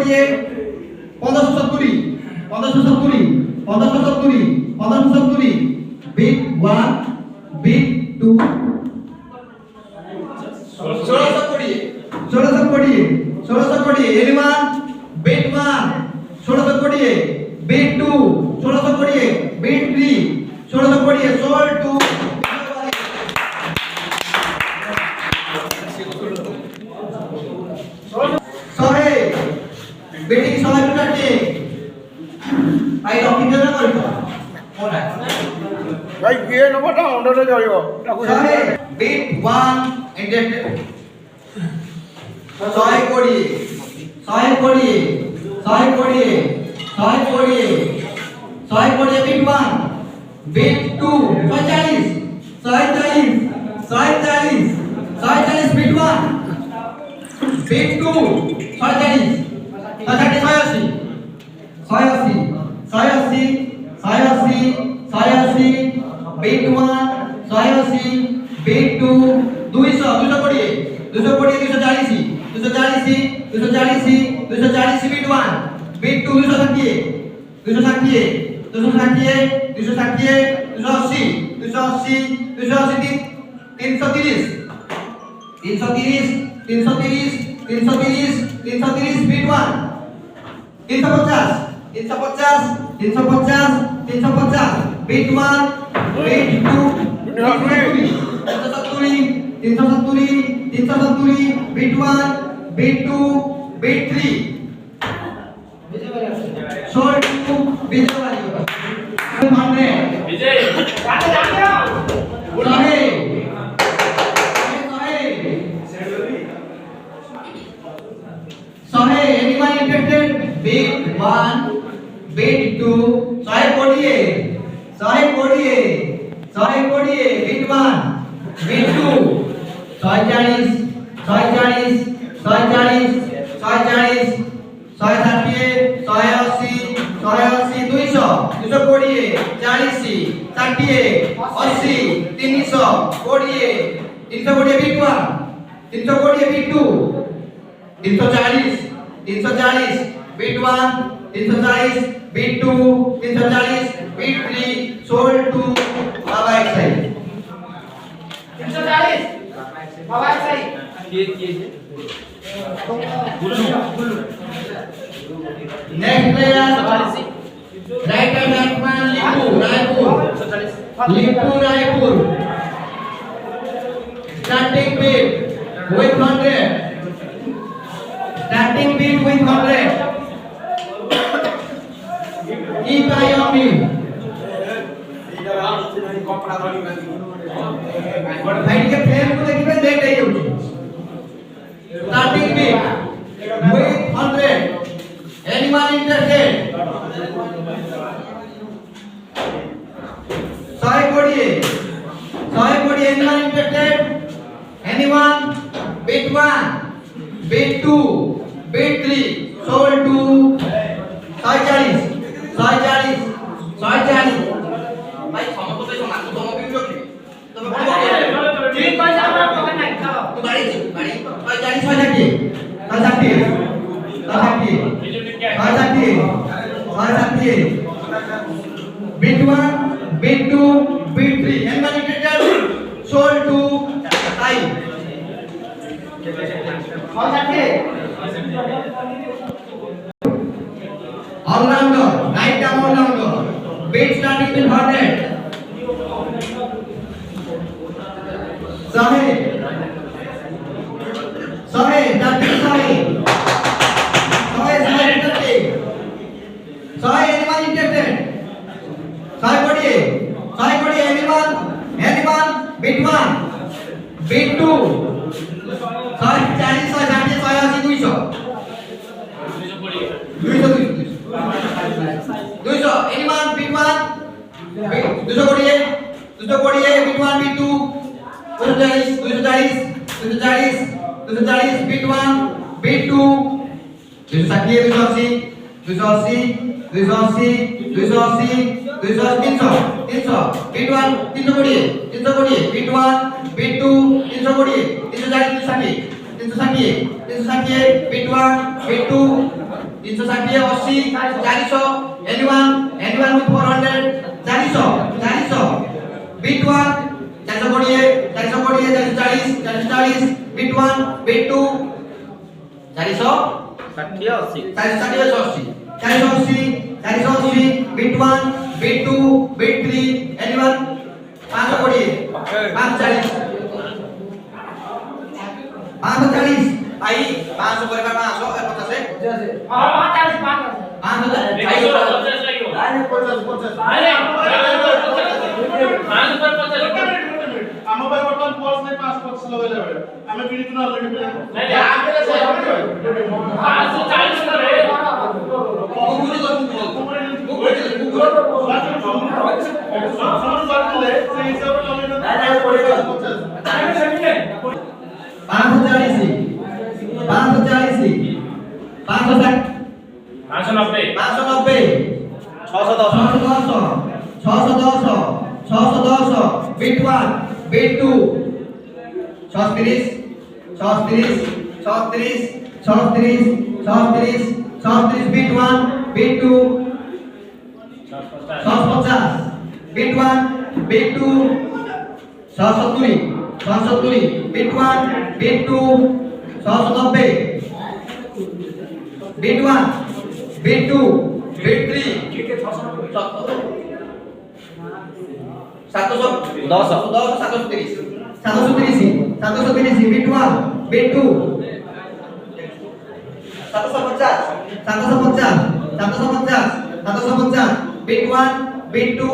कोड़िए 1570 1570 1570 1570 beat 1 beat 2 1620 एलिमान beat 1 1620 beat 2 1620 beat 3 1620 सोल 2 सहे बेटी की सहे टूटाटे आई डॉक्टर ना करतो कोना भाई ये नंबरটা অন্ডরে যাইব सहे बीट 1 एंडेड सहे कोड़िए सहे कोड़िए सहे कोड़िए सहे कोड़िए सहे कोड़िए beat 1 beat 2 40 40 40 40 beat 1 beat 2 40 86 beat 1 86 beat 2 200 240 240 240 beat 1 beat 2 260 280 330 beat 1 350 beat 1 beat 2 370 beat 1 beat 2 beat 3 सोल 2 विजय वाली मानने विजय जाने सहे एनिमल इंटरेस्टेड बीट 1 बीट 2 सहे कोड़िए beat 1 beat 2 40 260 200 240 40 60 80 300 40 beat 1 340 beat 2 340 beat 1 340 beat 2 340 beat 3 सोल 2 बाबा एक साइड 340 बाबा एक side next player right hand batsman Raipur starting beat with 100 starting beat with 100 keep eye on me भाई के फ्रेम को देखिए देख रही हो starting beat with 100 anyone interested सही कोड़िए anyone interested anyone beat 1 beat 2 beat 3 sold 2 140 भाई समझ तो समान तो तुम भी लोग तो ठीक पैसा आप पकड़ नहीं चलो तू गाड़ी 140 beat 1 beat 2 beat 3 anyone interested sold 2 I all-rounder, right arm all-rounder, beat starting with 100. Sahe, anyone interested? Sahe padiye, anyone, beat 1, beat 2, 40 200 anyone beat 1 240 beat 1 beat 2 240 beat 1 beat 2 280 300 beat 1 340 beat 1 beat 2 340 360 beat 1 beat 2 360 80 400 anyone with 400 400 bit 1 420 440 440 bit 1 bit 2 460 bit 1 bit 2 bit 3 anyone 540 540 भाई 500 पर 500 और 50 है हां 50 500 ଆମ ପାଇଁ ବର୍ତ୍ତମାନ pulse ନାହିଁ 5% ଲଗେଇଲେ ବେଳେ ଆମେ କିଣିଛୁ ନା ଅଲରେଡି नहीं 540 करे bit 1 bit 2 630 bit 1 bit 2 650 bit 1 bit 2 670 bit 1 bit 2 690 bit 1 bit 2 bit 3 730 bit 1 bit 2 750 bit 1 bit 2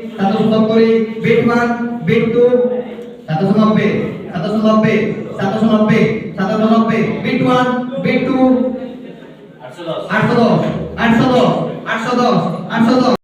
770 bit 1 bit 2 790 bit 1 bit 2 810